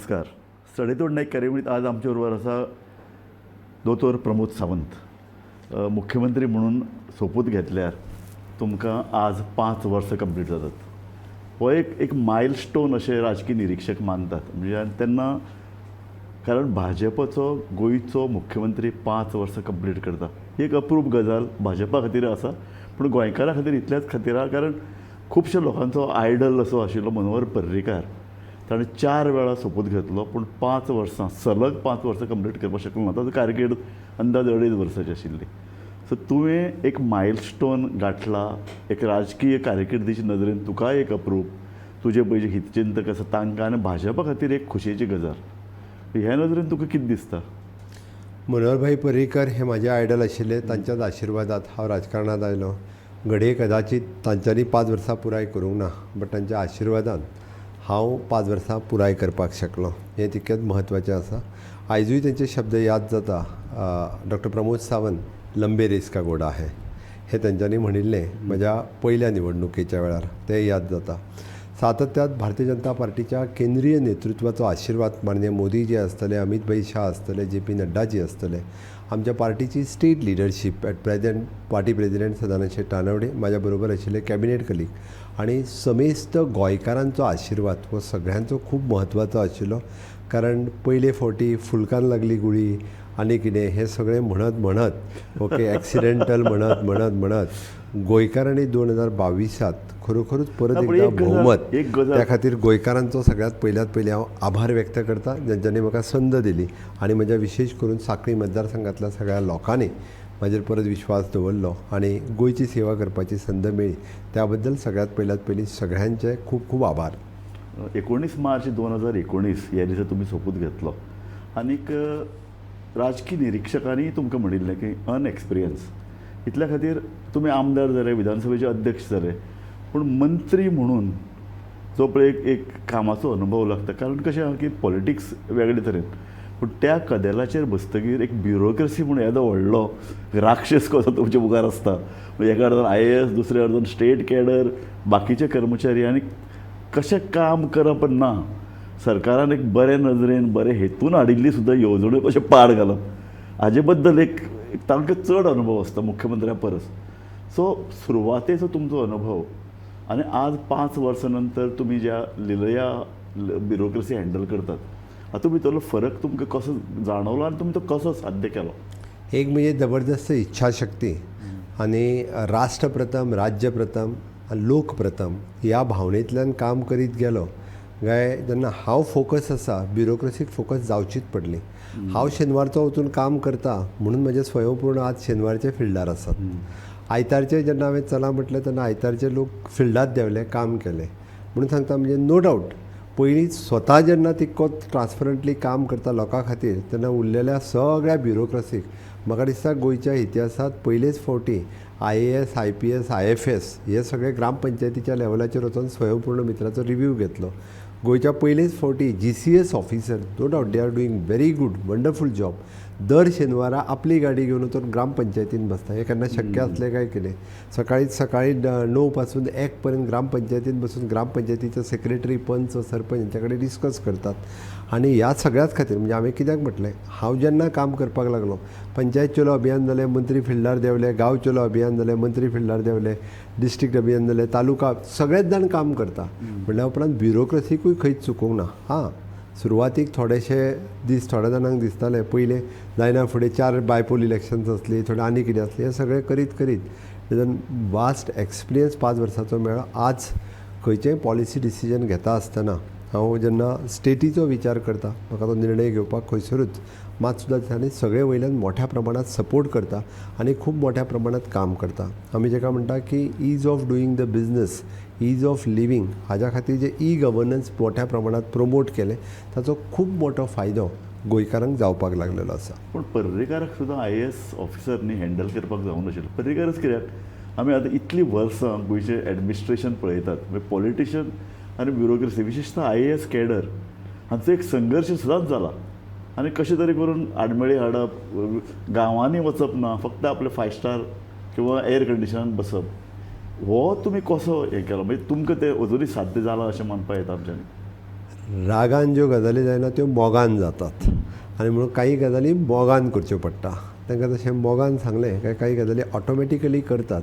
नमस्कार. सडेतोड नाईक कार्यावळीत आज आमच्याबरोबर असा दोतोर प्रमोद सावंत. मुख्यमंत्री म्हणून सोपूत घेतल्यार तुमकां आज 5 वर्सां कंप्लीट जातात. हो एक मायलस्टोन अशें राजकीय निरीक्षक मानतात. म्हणजे तेन्ना कारण भाजपचो गोंयचो मुख्यमंत्री 5 वर्सां कंप्लीट करता ही एक अप्रूप गजाल भाजपा खातीर आसा, पूण गोंयकारां खातीर इतल्याच खातीर आहा कारण खुबश्या लोकांचो आयडल असो आशिल्लो मनोहर पर्रीकार. ताणें 4 वेळा सोपूत घेतलो, पूण 5 वर्सां सलग 5 वर्सां कंप्लीट करपाक शकलो ना. ताचो कारकीर्द अंदाज 2.5 वर्सांची आशिल्ली. सो तुवें एक मायलस्टोन गाठला, एक राजकीय कारकिर्दीची नदरेन तुकाय एक अप्रूप, तुजे पळय जे हितचिंतक आसा तांकां आनी भाजपा खातीर एक खोशयेची गजाल. ह्या नदरेन तुका कितें दिसता? मनोहरभाई पर्रीकर हे माझे आयडल आशिल्ले. तांच्याच आशिर्वादात हांव राजकारणांत आयलो. घडये कदाचित तांच्यांनी 5 वर्सां पुराय करूंक ना, बट तांच्या आशिर्वादान हांव 5 वर्सां पुराय करपाक शकलो. हें तितकेंच म्हत्वाचें आसा. आयजूय तेंचे शब्द याद जाता. डॉक्टर प्रमोद सावंत लंबे रेस का घोडा है हे तांच्यांनी म्हणिल्लें म्हज्या पयल्या निवडणुकेच्या वेळार, तें याद जाता. सातत्यात भारतीय जनता पार्टीच्या केंद्रीय नेतृत्वाचो आशिर्वाद माननीय मोदी जे आसतले, अमित भाई शाह आसतले, JP नड्डा जी आसतले, आमच्या पार्टीची state leadership at present party president Sadanand Shet Tanavade, म्हाज्या बरोबर आशिल्ले कॅबिनेट कलीग आनी समेस्त गोंयकारांचो आशिर्वाद हो सगळ्यांचो खूब म्हत्वाचो आशिल्लो. कारण पयले फावटी फुलकान लागली गुळी आनी कितें हें सगळें म्हणत ओके एक्सिडेंटल म्हणत गोंयकारांनी 2022 खरोखरूच परत एकदा भोवमत, त्या खातीर गोंयकारांचो सगळ्यात पयलीं हांव आभार व्यक्त करता जेंच्यांनी म्हाका संद दिली आनी म्हज्या विशेश करून सांखळी मतदारसंघांतल्या सगळ्या लोकांनी म्हाजेर परत विश्वास दवरलो आनी गोंयची सेवा करपाची संद मेळ्ळी. त्या बद्दल सगळ्यात पयलीं सगळ्यांचे खूब खूब आभार. 19 मार्च 2019 ह्या दिसा तुमी सोपूत घेतलो आनीक राजकीय निरीक्षकांनी तुमकां म्हणिल्लें की अनएक्सपिरियन्स इतल्या खातीर तुमी आमदार जाले, विधानसभेचे अध्यक्ष जाले, पूण मंत्री म्हणून जो पळय एक कामाचो अनुभव लागता. कारण कशें आहा की पॉलिटिक्स वेगळे तरेन, पूण त्या कदेलाचेर बसतकीर एक ब्युरोक्रेसी म्हणून येदो व्हडलो राक्षस कसो तुमच्या मुखार आसता. एका अर्दान IAS, दुसऱ्या अर्दान स्टेट कॅडर, बाकीचे कर्मचारी आनी कशें काम करप ना. सरकारान एक बरे नजरेन बरे हेतून हाडिल्ली सुद्दां येवजण्यो कशें पाड घालप हाजे बद्दल एक तांकां चड अनुभव आसता मुख्यमंत्र्या परस. सो सुरवातेचो तुमचो अनुभव आनी आज 5 वर्सां नंतर तुमी ज्या लिलया ब्युरोक्रेसी हँडल करतात, हातूंत भितरलो फरक तुमकां कसो जाणवलो आनी तुमी तो कसो साध्य केलो? एक म्हणजे जबरदस्त इच्छाशक्ती आनी राष्ट्र प्रथम, राज्य प्रथम, लोक प्रथम ह्या भावनेंतल्यान काम करीत गेलो काय जेन्ना हांव फोकस आसा ब्युरोक्रेसीक फोकस जावचीच पडली. हांव शेनवारचो वचून काम करता म्हणून म्हजे स्वयंपूर्ण आज शेनवारचे फिल्डार आसात. आयतारचे जेन्ना हांवें चला म्हटलें तेन्ना आयतारचे लोक फिल्डात देंवले, काम केलें म्हणून सांगता. म्हणजे नो डावट पयलीं स्वता जेन्ना तितको ट्रान्सपरंटली काम करता लोकां खातीर तेन्ना उरलेल्या सगळ्या ब्युरोक्रेसीक म्हाका दिसता गोंयच्या इतिहासांत पयलेच फावटी IAS, IPS, IFS हे सगळे ग्रामपंचायतीच्या लेवलाचेर वचून स्वयंपूर्ण मित्राचो रिव्ह्यू घेतलो. गोंयच्या पयलेच फावटी GCS officer, no doubt they are doing very good wonderful job. दर शेनवारा आपली गाडी घेवन वचून ग्रामपंचायतीन बसता. हे केन्ना शक्य आसलें काय कितें? सकाळी 9 पासून 1 पर्यंत ग्रामपंचायतीन बसून ग्रामपंचायतीचे सेक्रेटरी, पंच, सरपंच यांच्या कडेन डिस्कस करतात. आनी ह्या सगळ्याच खातीर म्हणजे हांवें कित्याक म्हटलें, हांव जेन्ना काम करपाक लागलो, पंचायत चलो अभियान जालें, मंत्री फिल्डार देंवले, गांव चलो अभियान जालें, मंत्री फिल्डार देंवले, डिस्ट्रिक्ट अभियान जालें, तालुका, सगळेच जाण काम करता. म्हणल्या उपरांत ब्युरोक्रेसीकूय खंयच चुकोवंक ना. हां, सुरवातीक थोडेशे दीस थोड्या जाणांक दिसताले पयलें जायना फुडें 4 बायपोल इलेक्शन्स आसली, थोडे आनी कितें आसलें, हें सगळें करीत तेजन वास्ट एक्सपिरियन्स 5 वर्सांचो मेळ्ळो. आज खंयचेंय पॉलिसी डिसिजन घेता आसतना हांव जेन्ना स्टेटीचो विचार करता, म्हाका तो निर्णय घेवपाक खंयसरूच मात सुद्दां दिसना. सगळे वयल्यान मोठ्या प्रमाणात सपोर्ट करता आनी खूब मोठ्या प्रमाणात काम करता. आमी जेका म्हणटा की ease of doing the business, ease of living, हाज्या खातीर जे गव्हर्नन्स मोठ्या प्रमाणात प्रमोट केलें ताचो खूब मोठो फायदो गोंयकारांक जावपाक लागलेलो आसा. पूण पर्रीकाराक सुद्दां IAS ऑफिसरनी हँडल करपाक जावं नाशिल्लें. पर्रीकारच कित्याक आमी आतां इतलीं वर्सां गोंयचें एडमिनिस्ट्रेशन पळयतात, म्हणजे पॉलिटिशियन आनी ब्युरोक्रेसी विशेशतः IAS कॅडर हांचो एक संघर्श सदांच जाला. आनी कशें तरी करून आडमेळी हाडप, गांवांनी वचप ना, फक्त आपले 5 स्टार किंवा एअर कंडिशनान बसप, हो तुमी कसो हें केलो? म्हणजे तुमकां तें अजुनूय साध्य जालां अशें मानपाक येता आमच्यांनी? रागान ज्यो गजाली जायना त्यो मोगान जातात आनी म्हणून काही गजाली मोगान करच्यो पडटा. तांकां तशें मोगान सांगलें काय काही गजाली ऑटोमॅटिकली करतात.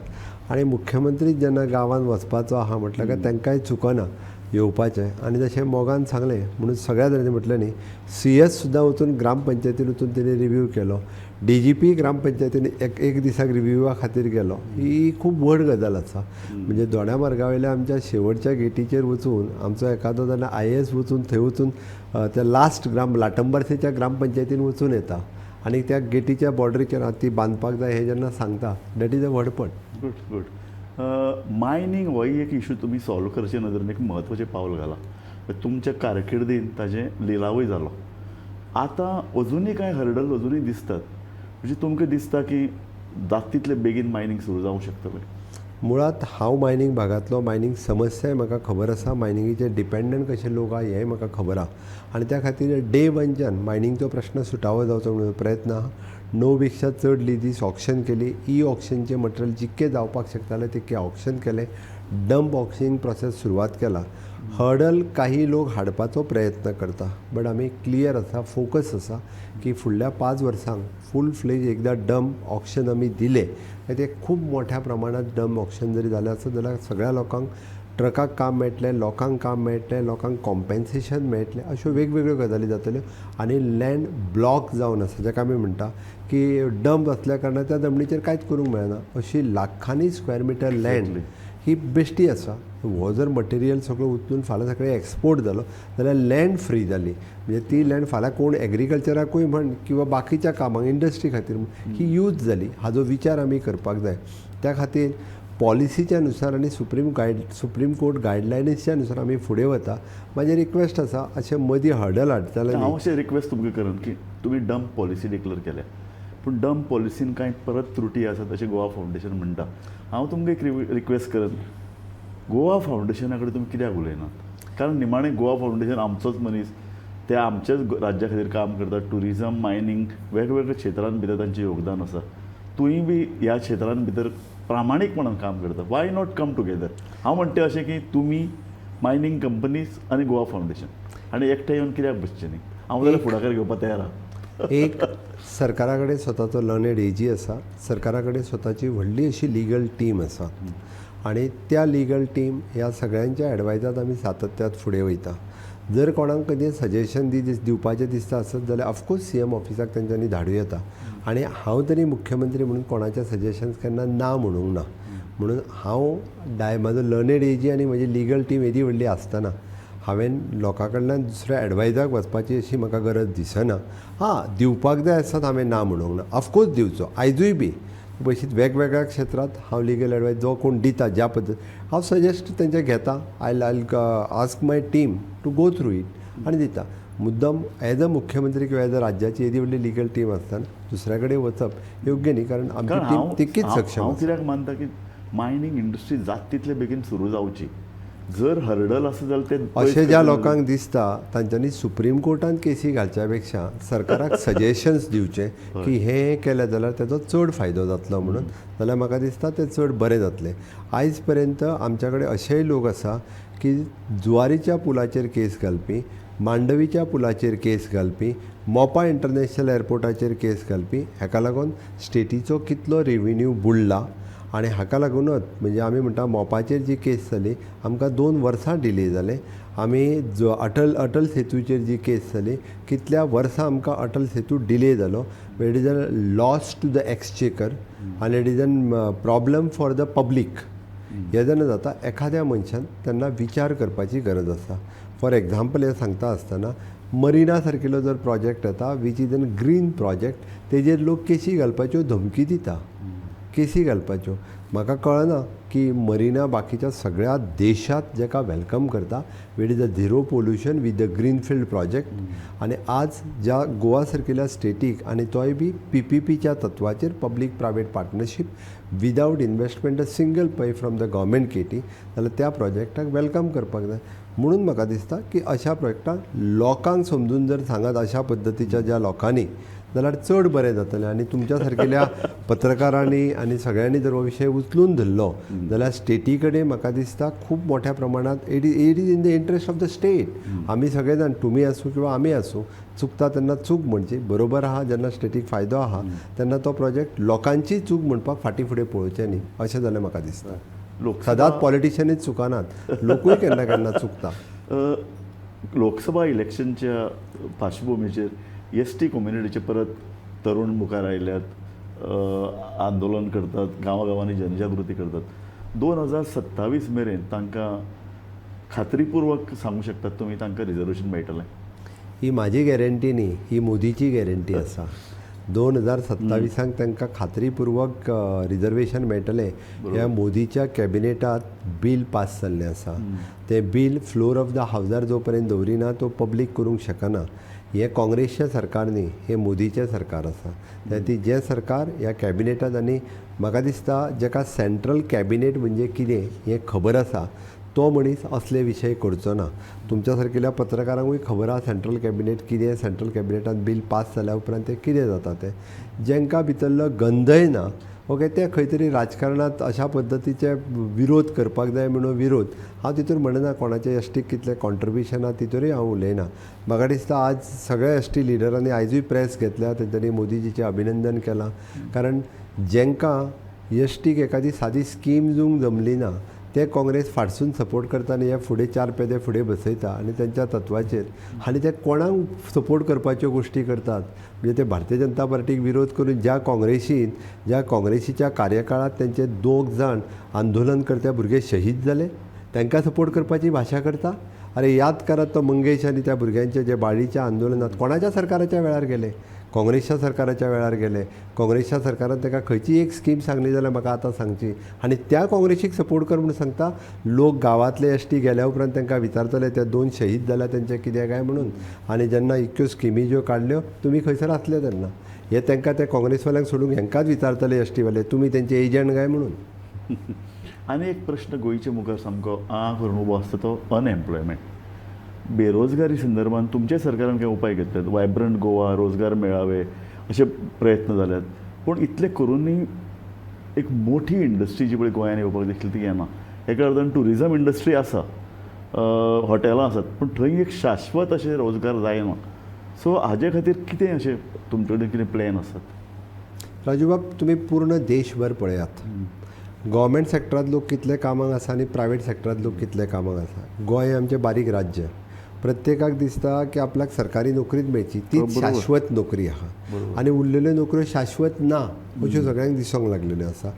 आनी मुख्यमंत्री जेन्ना गांवांत वचपाचो आहा म्हटल्यार काय तांकांय चुकना येवपाचें आनी तशें मोगान सांगलें म्हणून सगळ्या तरेन म्हटलें न्ही. CS सुद्दां वचून ग्रामपंचायतीन वचून तेणी रिव्यू केलो. DGP ग्रामपंचायतीन एक दिसाक रिव्यूवा खातीर गेलो. ही खूब व्हड गजाल आसा. म्हणजे दोड्या मार्गा वयल्या आमच्या शेवटच्या गेटीचेर वचून आमचो एखादो जाल्यार IAS वचून थंय वचून त्या लास्ट लाटंबरसेच्या ग्रामपंचायतीन वचून येता आनी त्या गेटीच्या बॉर्डरीचेर ती बांदपाक जाय हें जेन्ना सांगता दॅट इज अ व्हडपण. गुड. मायनींग होय एक इशू तुमी सॉल्व करचे नदरेन एक म्हत्वाचें पावल घाला. तुमच्या कारकिर्दीन ताजें लिलावूय जालो. आतां अजुनूय कांय हर्डल अजुनूय दिसतात. म्हणजे तुमकां दिसता की जाता तितले बेगीन मायनींग सुरू जावंक शकतलें? मुळात हांव मायनींग भागांतलो मायनींग समस्याय म्हाका खबर आसा. मायनिंगेचेर डिपेंडंट कशे लोक आहा हेंय म्हाका खबर आहा आनी त्या खातीर डे वनच्यान मायनिंगचो प्रश्न सुटावो जावचो म्हणून प्रयत्न आहा. 9 पेक्षा चड लिजीस ऑक्शन केली. ऑक्शनचें मटेरियल जितकें जावपाक शकतालें तितकें ऑक्शन केलें. डंप ऑक्शनिंग प्रोसेस सुरवात केला. हर्डल काही लोक हाडपाचो प्रयत्न करता बट आमी क्लियर आसा फोकस आसा की फुडल्या 5 वर्सांक फूल फ्लेज एकदां डंप ऑक्शन आमी दिलें ते खूब मोठ्या प्रमाणात डंप ऑक्शन जरी जालें आसत जाल्यार सगळ्या लोकांक ट्रकाक काम मेळटलें, लोकांक काम मेळटलें, लोकांक कॉम्पेन्सेशन मेळटलें. अश्यो वेगवेगळ्यो गजाली जातल्यो आनी लँड ब्लॉक जावन आसा जाका आमी म्हणटा की डंप आसल्या कारणान त्या जमनीचेर कांयच करूंक मेळना. अशी लाखांनी स्क्वेअर मिटर लँड ही बेश्टी आसा. हो जर मटेरियल सगळो उचलून फाल्यां सकाळीं एक्सपोर्ट जालो जाल्यार लँड फ्री जाली. म्हणजे ती लँड फाल्यां कोण एग्रीकल्चराकूय म्हण किंवा बाकीच्या कामांक इंडस्ट्री खातीर ही यूज जाली. हाजो विचार आमी करपाक जाय. त्या खातीर पॉलिसीच्या नुसार आनी सुप्रीम कोर्ट गायडलायन्सच्या नुसार आमी फुडें वता. म्हाजी रिक्वेस्ट आसा अशें मदीं हर्डल हाडटाले. हांव अशें रिक्वेस्ट तुमकां करन की तुमी डंप पॉलिसी डिक्लेअर केल्या पूण डंप पॉलिसीन कांय परत त्रुटी आसात अशें गोवा फावंडेशन म्हणटा. हांव तुमकां एक रिक्वेस्ट करन गोवा फावंडेशना कडेन तुमी कित्याक उलयनात? कारण निमाणें गोवा फावंडेशन आमचोच मनीस ते आमच्याच राज्या खातीर काम करतात. टुरिजम, मायनींग वेगवेगळ्या क्षेत्रांत भितर तांचें योगदान आसा. तुयी बी ह्या क्षेत्रांत भितर प्रामाणीकपणान काम करता. Why not come together? हांव म्हणटा अशें की तुमी मायनींग कंपनीज आनी गोवा फावंडेशन आनी एकठांय येवन कित्याक बसचें न्ही? हांव जाल्यार फुडाकार घेवपाक तयार आहा. एक सरकारा कडेन स्वताचो लर्नेड AG आसा. सरकारा कडेन स्वताची व्हडली अशी लिगल टीम आसा आनी त्या लिगल टीम ह्या सगळ्यांच्या एडवायजांत आमी सातत्यात फुडें वयता. जर कोणाक खंयचें सजेशन दिवपाचें दिसता आसत जाल्यार ऑफकोर्स CM ऑफिसाक तेंच्यांनी धाडूं येता. आनी हांव तरी मुख्यमंत्री म्हणून कोणाचें सजेशन्स केन्ना ना म्हणूंक ना. म्हणून हांव म्हाजो लर्नेड AG आनी म्हजी लिगल टीम येदी व्हडली आसतना हांवें लोकां कडल्यान दुसऱ्या एडवायजाक वचपाची अशी म्हाका गरज दिसना. दिवपाक जाय आसत हांवें ना म्हणूंक ना. ऑफकोर्स दिवचो आयजूय बी बशीत वेगवेगळ्या क्षेत्रांत हांव लिगल एडवायस जो कोण दिता ज्या पद्दत हांव सजेस्ट तेंचे घेता. I ask my team to go through it आनी दिता. मुद्दम एज अ मुख्यमंत्री किंवा एज अ राज्याची येदी व्हडली लिगल टीम आसतना दुसऱ्या कडेन वचप योग्य न्ही. कारण आमची टीम तितकीच सक्षम. हांव कित्याक मानता की मायनींग इंडस्ट्री जाता तितले बेगीन सुरू जावची. जर हर्डल आसा जाल्यार ते अशें ज्या लोकांक दिसता तांच्यांनी सुप्रीम कोर्टांत केसी घालच्या पेक्षा सरकाराक सजेशन्स दिवचे की हें केलें जाल्यार तेजो चड फायदो जातलो म्हणून जाल्यार म्हाका दिसता तें चड बरें जातलें. आयज पर्यंत आमच्या कडेन अशेय लोक आसा की जुवारीच्या पुलाचेर केस घालपी, मांडवीच्या पुलाचेर केस घालपी, मोपा इंटरनॅशनल एअरपोर्टाचेर केस घालपी. हेका लागून स्टेटीचो कितलो रेव्हेन्यू बुडला आनी हाका लागूनच म्हणजे आमी म्हणटा मोपाचेर जी केस जाली आमकां 2 वर्सां डिले जाले. आमी जो अटल सेतूचेर जी केस जाली कितल्या वर्सां आमकां अटल सेतू डिले जालो. It is a loss to the exchequer आनी it is a problem for the public. हें जेन्ना जाता एखाद्या मनशान तेन्ना विचार करपाची गरज आसा. फॉर एग्जाम्पल हें सांगता आसतना मरिना सारकिलो जर प्रोजेक्ट येता which is a green project तेजेर लोक केसी घालपाच्यो धमकी दिता. केसी घालपाच्यो म्हाका कळना की मरिना बाकीच्या सगळ्या देशात जेका वेलकम करता it is a zero pollution with the greenfield project. आनी आज ज्या गोवा सारकिल्या स्टेटीक आनी तोय बी PPPच्या तत्वाचेर public private partnership without investment a single pai from the government केटी जाल्यार त्या प्रोजेक्टाक वेलकम करपाक जाय. म्हणून म्हाका दिसता की अशा प्रोजेक्टाक लोकांक समजून जर सांगत अशा पद्दतीच्या ज्या लोकांनी जाल्यार चड बरें जातलें. आनी तुमच्या सारकेल्या पत्रकारांनी आनी सगळ्यांनी जर हो विशय उचलून धरलो जाल्यार स्टेटी कडेन म्हाका दिसता खूब मोठ्या प्रमाणात it is in the interest of the state. आमी सगळे जाण तुमी आसूं किंवा आमी आसूं चुकता तेन्ना चूक म्हणची बरोबर आहा. जेन्ना स्टेटीक फायदो आहा तेन्ना तो प्रोजेक्ट लोकांची चूक म्हणपाक फाटीं फुडें पळोवचें न्ही अशें जाल्यार म्हाका दिसता. सदांच पॉलिटिशियनूच चुकानात, लोकूय केन्ना केन्ना चुकता. लोकसभा इलेक्शनच्या पार्श्वभूमीचेर एस.टी. कम्युनिटीचे परत तरुण मुखार आयल्यात, आंदोलन करतात, गांवागांवांनी जनजागृती करतात. 2027 मेरेन तांकां खात्रीपूर्वक सांगू शकतात तुमी तांकां रिजर्वेशन मेळटलें? ही म्हाजी गॅरंटी न्ही, ही मोदीची गॅरंटी आसा. 2027 तांकां खात्रीपूर्वक रिजर्वेशन मेळटलें. ह्या मोदीच्या कॅबिनेटात बील पास जाल्लें आसा. तें बील फ्लोर ऑफ द हावजार जो पर्यंत दवरिना तो पब्लीक करूंक शकना. हें काँग्रेसचें सरकार न्ही, हें मोदीचें सरकार आसा. ती जें सरकार ह्या कॅबिनेटांत आनी म्हाका दिसता जेका सेंट्रल कॅबिनेट म्हणजे कितें हें खबर आसा तो मनीस असले विशय करचो ना. तुमच्या सारकेल्या पत्रकारांकूय खबर आहा सेंट्रल कॅबिनेट कितें, सेंट्रल कॅबिनेटान बील पास जाल्या उपरांत तें कितें जाता तें. जेंकां भितरलो गंधय ना ओके ते खंय तरी राजकारणांत अशा पद्दतीचे विरोध करपाक जाय म्हणून विरोध. हांव तितूर म्हणना कोणाचें एसटीक कितलें कॉन्ट्रिब्युशन आहा तितूरय हांव उलयना. म्हाका दिसता आज सगळ्या एसटी लिडरांनी आयजूय प्रेस घेतल्या तेंच्यांनी मोदीजीचें अभिनंदन केलां. कारण जेंकां एसटीक एखादी सादी स्कीम दिवंक जमली ना ते काँग्रेस फाटसून सपोर्ट करता आनी हे फुडें 4 पेदे फुडें बसयता आनी तेंच्या तत्वाचेर आनी ते कोणाक सपोर्ट करपाच्यो गोश्टी करतात. म्हणजे ते भारतीय जनता पार्टीक विरोध करून ज्या काँग्रेसीच्या कार्यकाळात तेंचे 2 जाण आंदोलनकर्ते भुरगे शहीद जाले तांकां सपोर्ट करपाची भाशा करता. अरे याद करात तो मंगेश आनी त्या भुरग्यांचे जे बाळीच्या आंदोलनात कोणाच्या सरकाराच्या वेळार गेले, काँग्रेसच्या सरकाराच्या वेळार गेले. काँग्रेसच्या सरकारान ताका खंयची एक स्कीम सांगली जाल्यार म्हाका आतां सांगची आनी त्या काँग्रेसीक सपोर्ट कर म्हणून सांगता. लोक गांवांतले एसटी गेल्या उपरांत तांकां विचारतले ते 2 शहीद जाल्या तेंचे कितें काय म्हणून. आनी जेन्ना इतक्यो स्किमी ज्यो काडल्यो तुमी खंयसर आसले तेन्ना हे तांकां ते काँग्रेसवाल्यांक सोडून हेंकांच विचारतले एसटीवाले तुमी तेंचे एजंट काय म्हणून. आनी एक प्रश्न गोंयच्या मुखार सामको करून उबो आसता तो अनएम्प्लॉयमेंट. बेरोजगारी संदर्भात तुमच्या सरकारान काय उपाय घेतल्यात? वायब्रंट गोवा, रोजगार मेळावे असे प्रयत्न जाल्यात. पूण इतले करूनय एक मोठी इंडस्ट्री जी पळय गोंयांत येवपाक देखील ती येना. एका अर्थान ट्युरिजम इंडस्ट्री आसा, हॉटेलां आसात, पूण थंय एक शाश्वत अशे रोजगार जायना. सो हाजे खातीर कितें अशें तुमचे कडेन कितें प्लॅन आसात? राजूबाब तुमी पूर्ण देशभर पळयात. गव्हर्मेंट सेक्टरांत लोक कितले कामाक आसा आनी प्रायवेट सेक्टरांत लोक कितले कामाक आसा. गोंय आमचें बारीक राज्य. प्रत्येकाक दिसता की आपल्याक सरकारी नोकरीच मेळची तीच शाश्वत नोकरी आहा आनी उरलेल्यो नोकऱ्यो शाश्वत ना अश्यो सगळ्यांक दिसूंक लागलेल्यो आसा.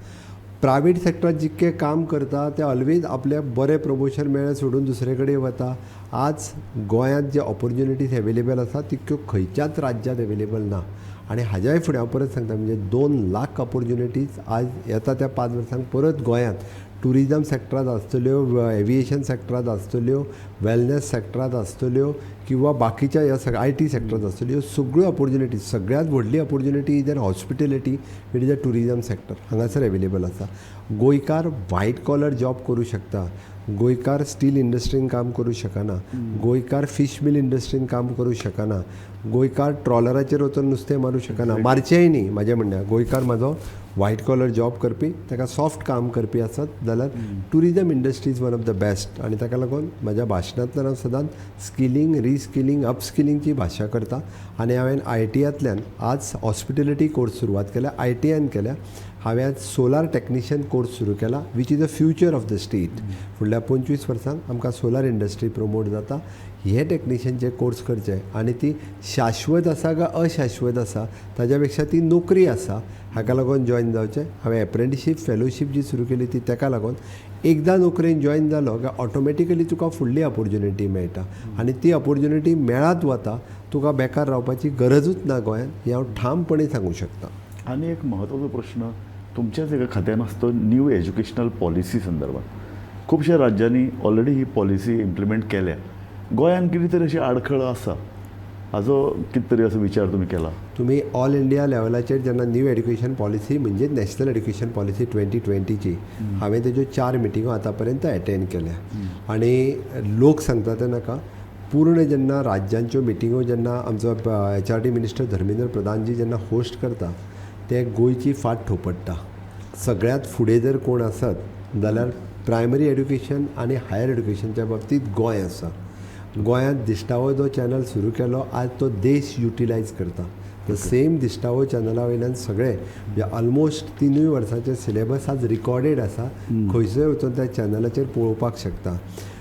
प्रायवेट सेक्टरांत जितके काम करता ते ऑलवेज आपल्या बरें प्रमोशन मेळ्ळें सोडून दुसरे कडेन वता. आज गोंयांत जे ऑपॉर्च्युनिटीज एवेलेबल आसा तितक्यो खंयच्याच राज्यांत एवेलेबल ना. आनी हाज्याय फुडें हांव परत सांगता म्हणजे 2 लाख ऑपॉर्च्युनिटीज आज येता त्या 5 वर्सांक परत गोंयांत टुरिजम सेक्टरांत आसतल्यो, एविएशन सेक्टरांत आसतल्यो, वेलनेस सेक्टरांत आसतल्यो किंवा बाकीच्या ह्या IT सेक्टरांत आसतल्यो सगळ्यो ऑपॉर्च्युनिटीज. सगळ्यांत व्हडली opportunity is in hospitality it is a tourism sector हांगासर एवेलेबल आसा. गोंयकार व्हायट कॉलर जॉब करूं शकता. गोंयकार स्टील इंडस्ट्रीन काम करूं शकना. गोंयकार फिश मिल इंडस्ट्रीन काम करूं शकना. गोंयकार ट्रॉलराचेर वचून नुस्तें मारूं शकना. मारचेंय न्ही म्हाजें म्हणणें. गोंयकार म्हाजो व्हायट कॉलर जॉब करपी ताका सॉफ्ट काम करपी आसत जाल्यार tourism industry is one of the best. आनी ताका लागून म्हाज्या भाशणांतल्यान हांव सदांच स्किलींग, रिस्किलींग, अपस्किलींगची भाशा करता. आनी हांवें ITआंतल्यान आज हॉस्पिटॅलिटी कोर्स सुरवात केल्या, ITआन केल्या. हांवें आज सोलार टॅक्निशियन कोर्स सुरू केला which is the future of the state. फुडल्या 25 वर्सांक आमकां सोलार इंडस्ट्री प्रमोट जाता. हे टॅक्निशियनचे कोर्स करचे आनी ती शाश्वत आसा काय अशाश्वत आसा ताच्या पेक्षा ती नोकरी आसा हाका लागून जॉइन जावचें. हांवें एप्रेंटिशीप फेलोशीप जी सुरू केली ती ताका लागून एकदां नोकरेन जॉइन जालो काय ऑटोमॅटिकली तुका फुडली ऑपॉर्च्युनिटी मेळटा आनी ती ऑपॉर्च्युनिटी मेळत वता. तुका बेकार रावपाची गरजूच ना गोंयांत हें हांव ठामपणे सांगूं शकता. आनी एक म्हत्वाचो प्रश्न तुमच्याच एका खात्यान आसतो न्यू एज्युकेशनल पॉलिसी संदर्भात. खुबश्या राज्यांनी ऑलरेडी ही पॉलिसी इम्प्लिमेंट केल्या. गोंयांत कितें तरी अशी आडखळ आसा हाजो कितें तरी असो विचार तुमी केला? तुमी ऑल इंडिया लेवलाचेर जेन्ना न्यू एड्युकेशन पॉलिसी म्हणजे नॅशनल एड्युकेशन पॉलिसी 2020ची हांवें तेज्यो 4 मिटिंगो आतां पर्यंत एटेंड केल्या. आनी लोक सांगता ते नाका पूर्ण जेन्ना राज्यांच्यो मिटिंगो जेन्ना आमचो HRD मिनिस्टर धर्मेंद्र प्रधानजी जेन्ना होस्ट करता ते गोंयची फाट ठोपडटा. सगळ्यात फुडें जर कोण आसत जाल्यार प्रायमरी एड्युकेशन आनी हायर एड्युकेशनच्या बाबतींत गोंय आसा. गोंयांत दिश्टावो जो चॅनल सुरू केलो आज तो देश युटिलायज करता. द सेम दिश्टावो चॅनला वयल्यान सगळे म्हणजे ऑलमोस्ट 3 वर्सांचे सिलेबस आज रिकॉर्डेड आसा. खंयसर वचून त्या चॅनलाचेर पळोवपाक शकता.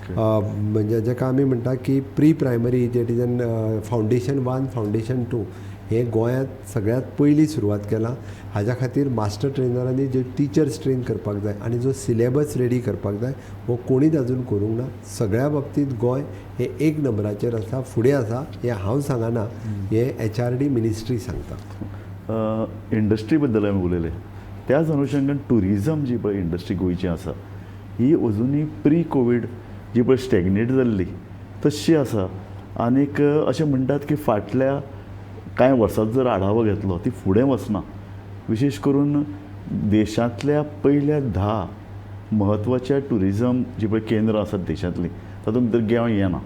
म्हणजे जेका आमी म्हणटा की pre primary jet is an foundation 1 foundation 2 हे गोंयांत सगळ्यात पयलीं सुरवात केलां. हाज्या खातीर मास्टर ट्रेनरांनी जे टिचर्स ट्रेन करपाक जाय आनी जो सिलेबस रेडी करपाक जाय हो कोणीच आजून करूंक ना. सगळ्या बाबतींत गोंय हे 1 नंबराचेर आसा, फुडें आसा. हें हांव सांगना, हे HRD मिनिस्ट्री सांगता. इंडस्ट्री बद्दल आमी उलयले, त्याच अनुशंगान टुरिजम जी पळय इंडस्ट्री गोंयची आसा ही अजुनूय प्री कोवीड जी पळय स्टॅग्नेट जाल्ली तशी आसा. आनीक अशें म्हणटात की फाटल्या कांय वर्सांचो जर आढावो घेतलो ती फुडें वचना. विशेश करून देशांतल्या पयल्या 10 म्हत्वाच्या टुरिजम जी पळय केंद्रां आसात देशांतलीं तातूंत भितर गोंय येना.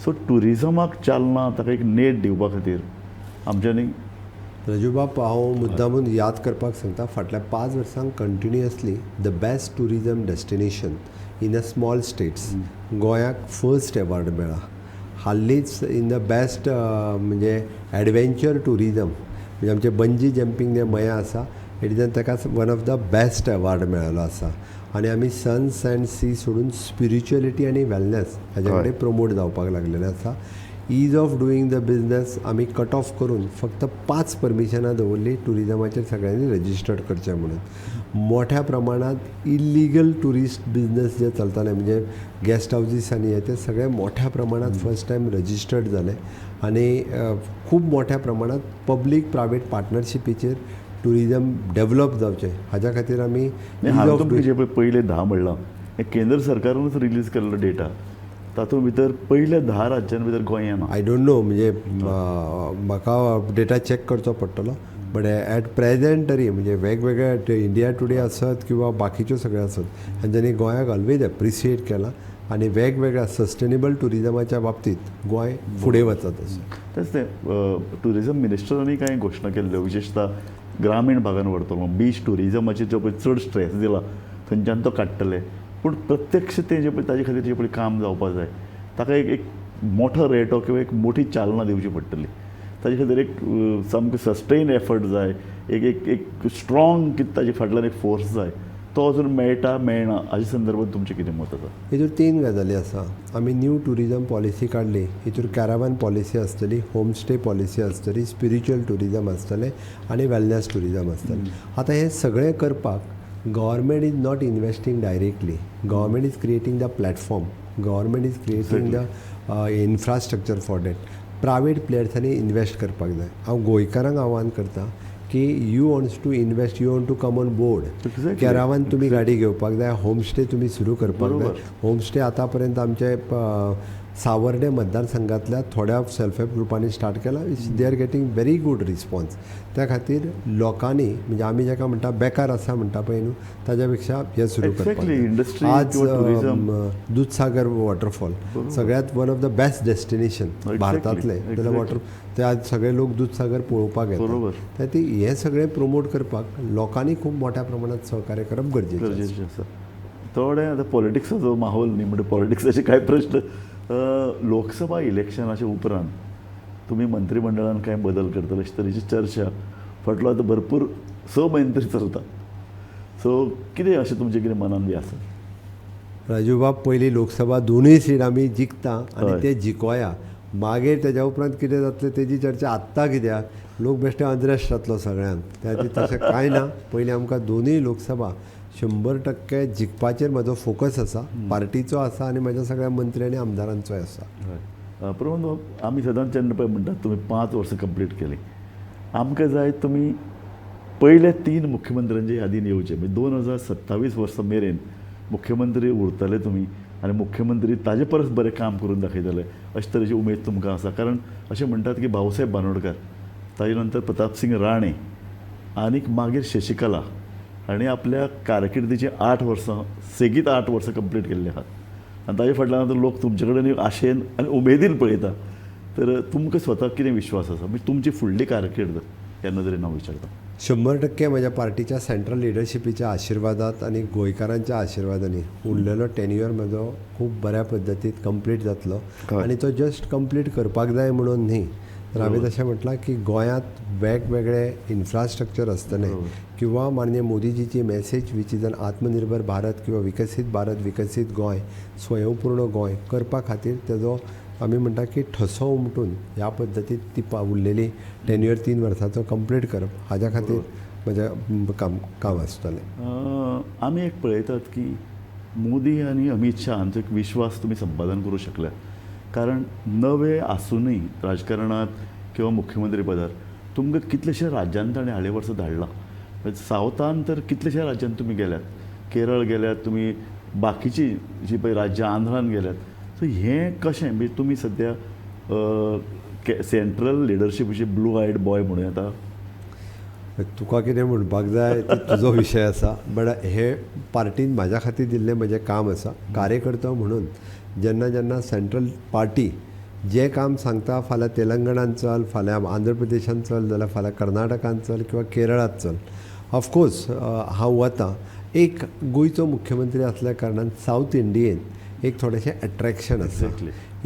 सो टुरिजमाक चालना ताका एक नेट दिवपा खातीर आमच्यांनी रजूबाब हांव मुद्दामून याद करपाक सांगता. फाटल्या 5 वर्सांक continuously the best tourism destination in a small states गोंयाक फर्स्ट एवॉर्ड मेळ्ळा. हाल्लीच इन द बेस्ट म्हणजे एडवेंचर टुरिजम म्हणजे आमचे बंजी जंपींग जे मया आसा हेतून ताका one of the best award मेळ्ळो आसा. आनी आमी सन्स अँड सी सोडून स्पिरिच्युअलिटी आनी वेलनेस हाजे कडेन प्रमोट जावपाक लागलेले आसा. Ease of doing the business आमी कट ऑफ करून फक्त 5 परमिशनां दवरली टुरिजमाचेर सगळ्यांनी रजिस्टर्ड करचें म्हणून. मोठ्या प्रमाणात इल्लिगल टुरिस्ट बिजनस जे चलताले म्हणजे गेस्ट हावजीस आनी हे ते सगळे मोठ्या प्रमाणात फर्स्ट टायम रजिस्टर्ड जाले. आनी खूब मोठ्या प्रमाणात पब्लीक प्रायवेट पार्टनरशिपीचेर टुरिजम डेवलप जावचें हाज्या खातीर आमी ईज ऑफ जे पळय पयले 10 म्हणलां हे केंद्र सरकारानूच रिलीज केल्लो डेटा तातूंत भितर पयल्या 10 राज्यां भितर गोंय येना. आय डोंट नो म्हणजे म्हाका डेटा चॅक करचो पडटलो. बट ॲट प्रेझेंट तरी म्हणजे वेगवेगळ्या इंडिया टुडे आसत किंवा बाकीच्यो सगळ्यो आसत हांच्यांनी गोंयाक ऑलवेज एप्रिशिएट केला आनी वेगवेगळ्या सस्टेनेबल टुरिजमाच्या बाबतींत गोंय फुडें वचत आसा. तेच तें टुरिजम मिनिस्टरांनी कांय घोशणा केल्ल्यो विशेशता ग्रामीण भागान व्हरतलो. बीच टुरिजमाचेर जो पळय चड स्ट्रेस दिला थंयच्यान तो काडटले. पूण प्रत्यक्ष तें जें पळय ताजे खातीर जें पळय काम जावपाक जाय ताका एक मोठो रेटो किंवा एक मोठी चालना दिवची पडटली. ताजे खातीर एक सामको सस्टेन एफर्ट जाय. एक स्ट्रॉंग कितें ताजे फाटल्यान एक फोर्स जाय. तो अजून मेळटा मेळना हाजे संदर्भांत तुमचें कितें मत आसा? हेतूर 3 गजाली आसा. आमी न्यू टुरिजम पॉलिसी काडली. हेतूर कॅरावान पॉलिसी आसतली, होम स्टे पॉलिसी आसतली, स्पिरिच्युअल टुरिजम आसतलें आनी वेलनेस टुरिजम आसतलें. आतां हें सगळें करपाक government is not investing directly. Government is creating the platform. Government is creating the infrastructure for that. Private प्लेयर्सांनी इन्वेस्ट करपाक जाय. हांव गोंयकारांक आव्हान करता की you wants to invest, you want to come on board. Caravan तुमी गाडी घेवपाक जाय, होम स्टे तुमी सुरू करपाक जाय. होम स्टे आतां पर्यंत आमचे सावर्डे मतदारसंघातल्या थोड्या सेल्फ हेल्प ग्रुपांनी स्टार्ट केला. They are getting very good response. त्या खातीर लोकांनी म्हणजे आमी जाका म्हणटा बेकार आसा म्हणटा पळय न्हू ताज्या पेक्षा हे सुरू करपाक. आज दूधसागर वॉटरफॉल सगळ्यात one of the best destination भारतांतले जाल्यार वॉटर ते आज सगळे लोक दूधसागर पळोवपाक येतात. त्या हे सगळें प्रमोट करपाक लोकांनी खूब मोठ्या प्रमाणात सहकार्य करप गरजेचें आसा. थोडे आतां पॉलिटिक्साचो माहोल न्ही म्हणजे पॉलिटिक्साचे कांय प्रश्न. लोकसभा इलेक्शनाच्या उपरांत तुमी मंत्रिमंडळान कांय बदल करतले अशे तरेची चर्चा फाटलो आतां भरपूर 6 म्हयने तरी चलता. सो कितें अशें तुमचें कितें मनान बी आसा? राजूबाब पयलीं लोकसभा 2 सीट आमी जिखता आनी ते जिखोया. मागीर तेज्या उपरांत कितें जातलें तेजी चर्चा आत्तां कित्याक लोक बेश्टे अनरेस्ट जातलो सगळ्यांक. त्या खातीर तशें कांय ना. पयलीं आमकां 2 लोकसभा 100% जिखपाचेर म्हजो फोकस आसा. पार्टीचो आसा आनी म्हज्या सगळ्या मंत्री आनी आमदारांचोय आसा. प्रमोद बाब, आमी सदांच जेन्ना पळय म्हणटात तुमी 5 वर्सां कंप्लीट केली. आमकां जाय तुमी पयल्या 3 मुख्यमंत्र्यांचे यादीन येवचे म्हणजे 2027 वर्सां मेरेन मुख्यमंत्री उरतले तुमी आनी मुख्यमंत्री ताजे परस बरें काम करून दाखयतले अशे तरेची उमेद तुमकां आसा. कारण अशें म्हणटात की भाऊसाहेब बांदोडकर ताजे नंतर प्रतापसिंग राणे आनीक मागीर शशिकला हांणी आपल्या कारकिर्दीची 8 वर्सां सेगीत 8 वर्सां कंप्लीट केल्ली आहात. आनी ताजे फाटल्यान आतां लोक तुमचे कडेन एक आशेन आनी उमेदीन पळयता. तर तुमकां स्वताक कितें विश्वास आसा म्हणजे तुमची फुडली कारकीर्द ह्या नदरेन हांव विचारतां? 100% म्हज्या पार्टीच्या सेंट्रल लिडरशिपीच्या आशिर्वादात आनी गोंयकारांच्या आशिर्वादांनी उरलेलो टेन्युअर म्हजो खूब बऱ्या पद्दतीन कंप्लीट जातलो. आनी तो जस्ट कंप्लीट करपाक जाय म्हणून न्ही, तर हांवें तशें म्हटलां की गोंयांत वेगवेगळे इन्फ्रास्ट्रक्चर आसतले किंवा माननीय मोदीजीची मॅसेज वीच इज एन आत्मनिर्भर भारत किंवा विकसीत भारत, विकसीत गोंय, स्वयंपूर्ण गोंय करपा खातीर तेजो आमी म्हणटा की ठसो उमटून ह्या पद्दतीन ती उरलेली टेन्युअर 3 वर्सांचो कंप्लीट करप हाज्या खातीर म्हजें काम आसतलें. आमी एक पळयतात की मोदी आनी अमित शाह हांचो एक विश्वास तुमी संपादन करूं शकल्या. कारण नवे आसुनूय राजकारणांत किंवा मुख्यमंत्री पदार तुमकां कितलेशे राज्यांत ताणें हाडे वर्स धाडला. सावथान तर कितलेशे राज्यांत तुमी गेल्यात, केरळ गेल्यात, तुमी बाकीची जी पळय राज्यां आंध्रान गेल्यात. सो हें कशें म्हणजे तुमी सद्या सेंट्रल लिडरशिपीचे ब्लू आयड बॉय म्हणूं येता. तुका कितें म्हणपाक जाय तो तुजो विशय आसा, बट हे पार्टीन म्हाज्या खातीर दिल्लें म्हजें काम आसा कार्यकर्तो म्हणून. जेन्ना जेन्ना सेंट्रल पार्टी जें काम सांगता, फाल्यां तेलंगणांत चल, फाल्यां आंध्र प्रदेशांत चल, जाल्यार फाल्यां कर्नाटकांत चल किंवा केरळांत चल, ऑफकोर्स हांव वतां. एक गोंयचो मुख्यमंत्री आसल्या कारणान सावथ इंडियेन एक थोडेंशें अट्रॅक्शन आसा.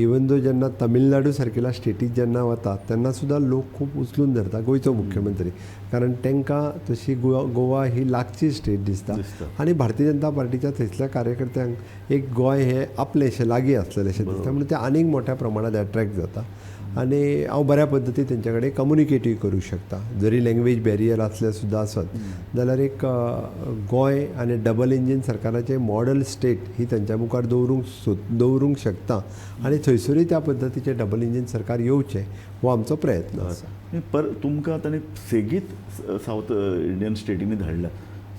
इवन दो जेन्ना तमिळनाडू सारकेल्या स्टेटीत जेन्ना वता तेन्ना सुद्दां लोक खूब उचलून धरता गोंयचो मुख्यमंत्री, कारण तांकां तशी गोवा ही लागची स्टेट दिसता. आनी भारतीय जनता पार्टीच्या थंयसल्या कार्यकर्त्यांक एक गोंय हें आपलेंशें लागीं आसलेलें अशें दिसता, म्हणून तें आनीक मोठ्या प्रमाणांत अट्रॅक्ट जाता. आनी हांव बऱ्या पद्दतीन तेंच्या कडेन कम्युनिकेटूय करूं शकता. जरी लँग्वेज बॅरियर आसले सुद्दां आसत जाल्यार एक गोंय आनी डबल इंजीन सरकाराचें मॉडल स्टेट ही तेंच्या मुखार दवरूंक शकता. आनी थंयसरूय त्या पद्दतीचें डबल इंजीन सरकार येवचें हो आमचो प्रयत्न आसा. पर तुमकां ताणें सेगीत सावथ इंडियन स्टेटींनी धाडल्या.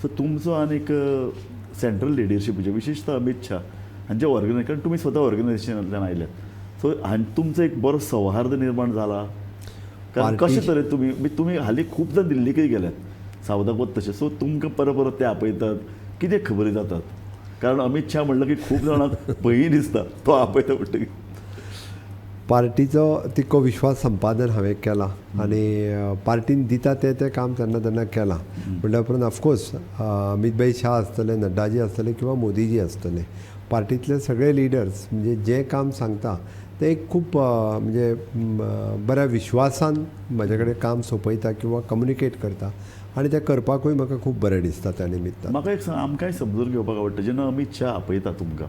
सो तुमचो आनीक सेंट्रल लिडरशिपीचे विशेषतः अमित शाह हांचे ऑर्गनायझेशन, तुमी स्वता ऑर्गनायझेशनांतल्यान आयल्यात, सो तुमचो एक बरो सौहार्द निर्माण जाला. कारण कशें तरेन तुमी हालीं खुबदां दिल्लीकय गेल्यात सावथाक वता तशें, सो तुमकां परत परत ते आपयतात, कितें खबरी जातात. कारण अमित शाह म्हणलं की खूब जाणांक भंय दिसता तो आपयता म्हणटकीर. पार्टीचो तितको विश्वास संपादन हांवें केलां आनी पार्टीन दिता तें काम तेन्ना तेन्ना केलां. म्हणल्या उपरांत ऑफकोर्स अमितभाई शाह आसतले, नड्डाजी आसतले किंवा मोदीजी आसतले, पार्टींतले सगळे लिडर्स म्हणजे जें काम सांगता ते एक खूब म्हणजे बऱ्या विश्वासान म्हाजे कडेन काम सोंपयता किंवा कम्युनिकेट करता आनी तें करपाकूय म्हाका खूब बरें दिसता त्या निमित्तान. म्हाका एक सांग, आमकांय समजून घेवपाक आवडटा जेन्ना अमित शाह आपयता तुमकां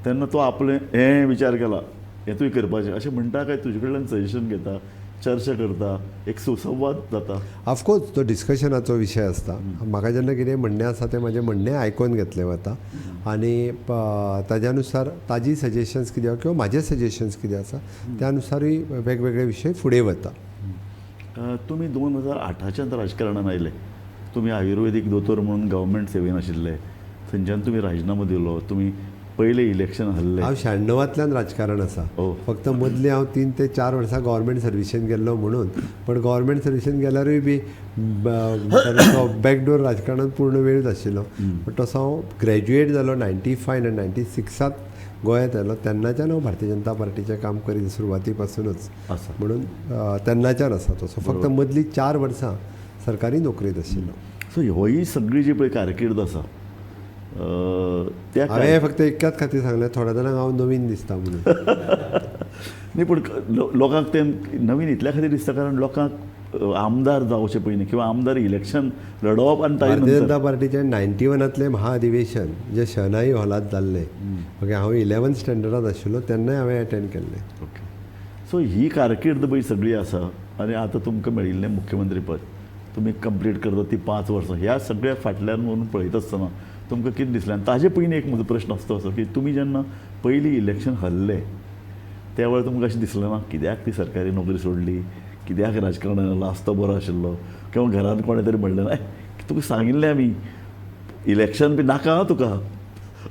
तेन्ना तो आपले हें विचार केला हेतूय करपाचें अशें म्हणटा काय तुजे कडल्यान सजेशन घेता, चर्चा करता, एक सुसंवाद जाता? ऑफकोर्स तो डिस्कशनाचो विशय आसता. म्हाका जेन्ना कितें म्हणणें आसा तें म्हाजें म्हणणें आयकून घेतलें वता आनी ताज्या अनुसार ताजी सजेशन्स कितें किंवा म्हाजे सजेशन्स कितें आसा त्या अनुसारूय वेगवेगळे विशय फुडें वता. तुमी 2008च्यान राजकारणान आयले. तुमी आयुर्वेदीक दोतोर म्हणून गव्हर्मेंट सेवेन आशिल्ले, थंयच्यान तुमी राजिनामो दिलो, तुमी पयलें इलेक्शन हरलें. हांव 96तल्यान राजकारण आसा. फक्त मदलीं हांव 3 ते 4 वर्सां गव्हर्मेंट सर्विसेन गेल्लो म्हणून, पण गव्हर्मेंट सर्विसेन गेल्यारूय बी बॅकडोर राजकारणांत पूर्ण वेळ आशिल्लो. पण तसो हांव ग्रॅज्युएट जालो 95 आनी 96त गोंयांत आयलो. तेन्नाच्यान हांव भारतीय जनता पार्टीचें काम करीत सुरवाती पासूनच आसा, म्हणून तेन्नाच्यान आसा तसो. फक्त मदलीं 4 वर्सां सरकारी नोकरेंत आशिल्लो. सो होय सगळी जी पळय कारकीर्द आसा त्या हांवें फक्त एक्याच खातीर सांगलें, थोड्या जाणांक हांव नवीन दिसता म्हणून. न्ही पूण लोकांक तें नवीन इतल्या खातीर दिसता कारण लोकांक आमदार जावचे पयलीं किंवा आमदार इलेक्शन लडोवप आनी भारतीय जनता पार्टीचें 91तलें महाअधिवेशन जें शहनाई हॉलांत जाल्लें, ओके, हांव 11th स्टँडर्डांत आशिल्लो तेन्नाय हांवें अटेंड केल्लें. ओके. सो ही कारकीर्द पळय सगळी आसा आनी आतां तुमकां मेळिल्लें मुख्यमंत्री पद तुमी कंप्लीट करता ती 5 वर्सां, ह्या सगळ्या फाटल्यान म्हणून पळयत आसतना तुमकां कितें दिसलें? आनी ताजे पयलीं एक म्हजो प्रश्न आसता असो की तुमी जेन्ना पयलीं इलेक्शन हरलें त्या वेळार तुमकां अशें दिसलें ना कित्याक ती सरकारी नोकरी सोडली, कित्याक राजकारणान आयलो, आसतो बरो आशिल्लो, किंवा घरान कोणें तरी म्हणलें ना तुका सांगिल्लें आमी इलेक्शन बी नाका तुका,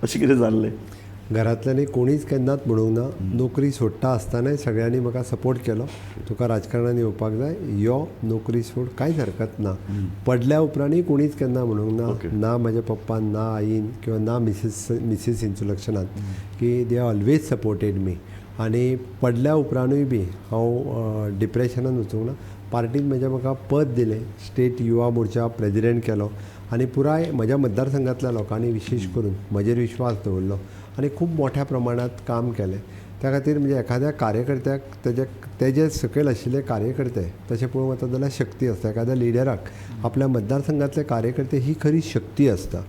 अशें कितें जाल्लें? घरांतल्यानी कोणीच केन्नाच म्हणूंक ना, नोकरी सोडटा आसतनाय सगळ्यांनी म्हाका सपोर्ट केलो, तुका राजकारणांत येवपाक जाय, यो नोकरी सोड, कांयच हरकत ना. पडल्या उपरांतूय कोणीच केन्ना म्हणूंक ना, ना म्हाज्या पप्पान, ना आईन किंवा ना मिसीस इंसुलक्षणान, की दे ऑलवेज सपोर्टेड मी. आनी पडल्या उपरांतूय बी हांव डिप्रेशनान वचूंक ना. पार्टीन म्हाका पद दिलें, स्टेट युवा मोर्चा प्रेजिडेंट केलो आनी पुराय म्हज्या मतदारसंघांतल्या लोकांनी विशेश करून म्हजेर विश्वास दवरलो आनी खूब मोठ्या प्रमाणांत काम केलें. त्या खातीर म्हणजे एखाद्या कार्यकर्त्याक तेजे सकयल आशिल्ले कार्यकर्ते तशें पळोवंक वता जाल्यार शक्ती आसता. एखाद्या लिडराक आपल्या मतदारसंघांतले कार्यकर्ते ही खरी शक्ती आसता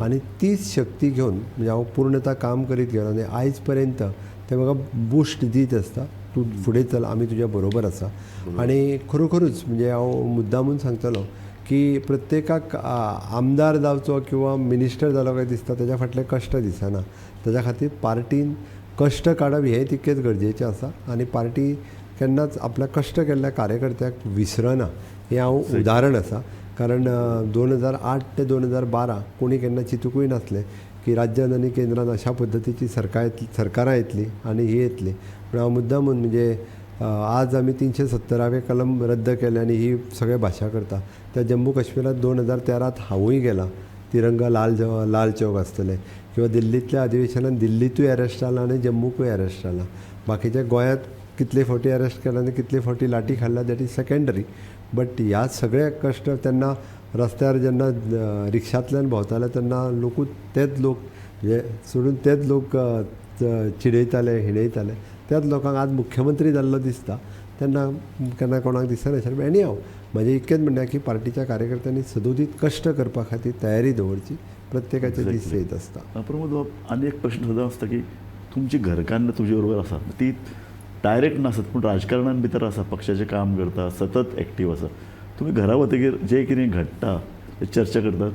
आनी तीच शक्ती घेवन म्हणजे हांव पूर्णता काम करीत गेलो आनी आयज पर्यंत ते म्हाका बूस्ट दीत आसता, तूं फुडें चल, आमी तुज्या बरोबर आसा. आनी खरोखरूच म्हणजे हांव मुद्दामून सांगतलो की प्रत्येकाक आमदार जावचो किंवा मिनिस्टर जालो काय दिसता तेज्या फाटले कश्ट दिसना. तेज्या खातीर पार्टीन कश्ट काडप हें तितकेंच गरजेचें आसा आनी पार्टी केन्नाच आपल्या कश्ट केल्ल्या कार्यकर्त्याक विसरना हें हांव उदाहरण आसा. कारण 2008 ते 2012 कोणी केन्ना चिंतूकूय नासलें की राज्यांत आनी केंद्रांत अशा पद्दतीची सरकारां येतली आनी ही येतली. पूण हांव मुद्दामून म्हणजे आज आमी 370वें कलम रद्द केले आनी ही सगळे भाशा करता. त्या जम्मू काश्मीरात 2013 हांवूय गेला, तिरंगा लाल चौक आसतले, किंवा दिल्लींतल्या अधिवेशनान दिल्लीतूय अरेस्ट जाला आनी जम्मूकूय अरेस्ट जाला. बाकीच्या गोंयांत कितले फावटी अरेस्ट केला आनी कितले फावटी लाठी खाल्ल्या दॅट इज सेकंडरी. बट ह्या सगळे कश्ट तेन्ना रस्त्यार जेन्ना रिक्षांतल्यान भोंवताले तेन्ना लोकूच तेच लोक म्हणजे सोडून तेच लोक चिडयताले, हिणयताले. त्याच लोकांक आज मुख्यमंत्री जाल्लो दिसता तेन्ना केन्ना कोणाक दिसनाशिल्लें. एनी हांव म्हजें इतकेंच म्हणणें की पार्टीच्या कार्यकर्त्यांनी सदोदीत कश्ट करपा खातीर तयारी दवरची. प्रत्येकाचे दीस येत आसता. प्रमोद बाब, आनी एक प्रश्न सुद्दां आसता की तुमची घरकान्न तुजे बरोबर आसा, ती डायरेक्ट नासत पूण राजकारणान भितर आसा, पक्षाचें काम करता, सतत एक्टीव आसा. तुमी घरा वतकीर जें कितें घडटा तें चर्चा करतात?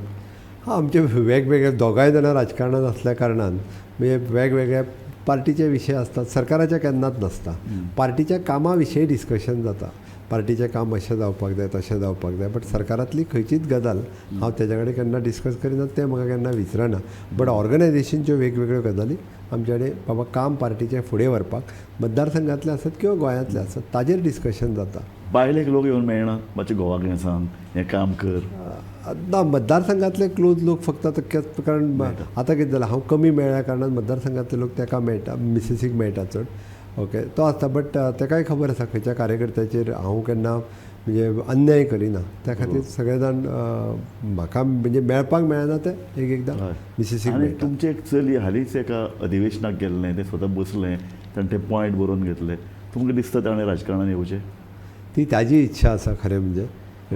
हां, आमचे वेगवेगळे दोगांय जाणां राजकारणांत असल्या कारणान म्हणजे वेगवेगळ्या पार्टीचे विशय असतात. सरकाराच्या केन्नाच नासता. पार्टीच्या कामा विशयी डिस्कशन जाता, पार्टीचें काम अशें जावपाक जाय, तशें जावपाक जाय. बट सरकारांतली खंयचीच गजाल हांव तेज्या कडेन केन्ना डिस्कस करिना, तें म्हाका केन्ना विचारना. बट ऑर्गनायझेशनच्यो वेगवेगळ्यो गजाली आमचे कडेन बाबा काम पार्टीचें फुडें व्हरपाक मतदारसंघांतले आसत किंवा गोंयांतले आसत ताजेर डिस्कशन जाता. भायले लोक येवन मेळना, मातशें घोवाक हें सांग, हें काम कर? ना, मतदारसंघांतले क्लोज लोक फक्त कारण आतां कितें जालां, हांव कमी मेळ्ळ्या कारणान मतदारसंघांतले लोक ताका मेळटा, मिसेसीक मेळटा चड. ओके, तो आसता. बट ताकाय खबर आसा खंयच्या कार्यकर्त्याचेर हांव केन्ना म्हणजे अन्याय करिना. त्या खातीर सगळे जाण म्हाका म्हणजे मेळपाक मेळना ते एकदां मिसेसीक मेळटा. तुमचें एक चली हालींच एका अधिवेशनाक गेल्लें, तें स्वता बसलें, ताणें तें पॉयंट बरोवन घेतले. तुमकां दिसता ताणें राजकारणान येवचें? ती ताजी इच्छा आसा खरें म्हणजे.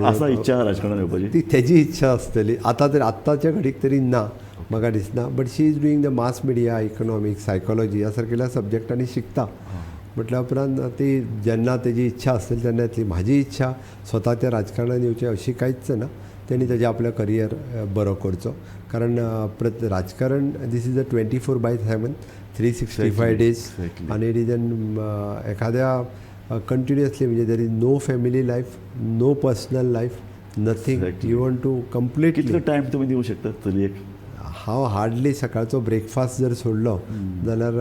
आसा इच्छा राजकारणान येवपाची? ती तेजी इच्छा आसतली. आतांच्या घडीक तरी ना म्हाका दिसना. But she is doing the mass media, economics, psychology ह्या सारकेल्या सब्जेक्टांनी शिकता. म्हटल्या उपरांत ती जेन्ना तेजी इच्छा आसतली तेन्ना येतली. म्हाजी इच्छा स्वताच्या राजकारणान येवचें अशी कांयच ना. तेणी तेजें आपलो करियर बरो करचो. कारण राजकारण दीस इज अ 24/7, 365 days. आनी इट इज एखाद्या कंटिन्युअसली म्हणजे there is no family life, no personal life, nothing. You want to completely. कितलो टायम तुमी दिवंक शकतात चलयेक? हांव हार्डली सकाळचो ब्रेकफास्ट जर सोडलो जाल्यार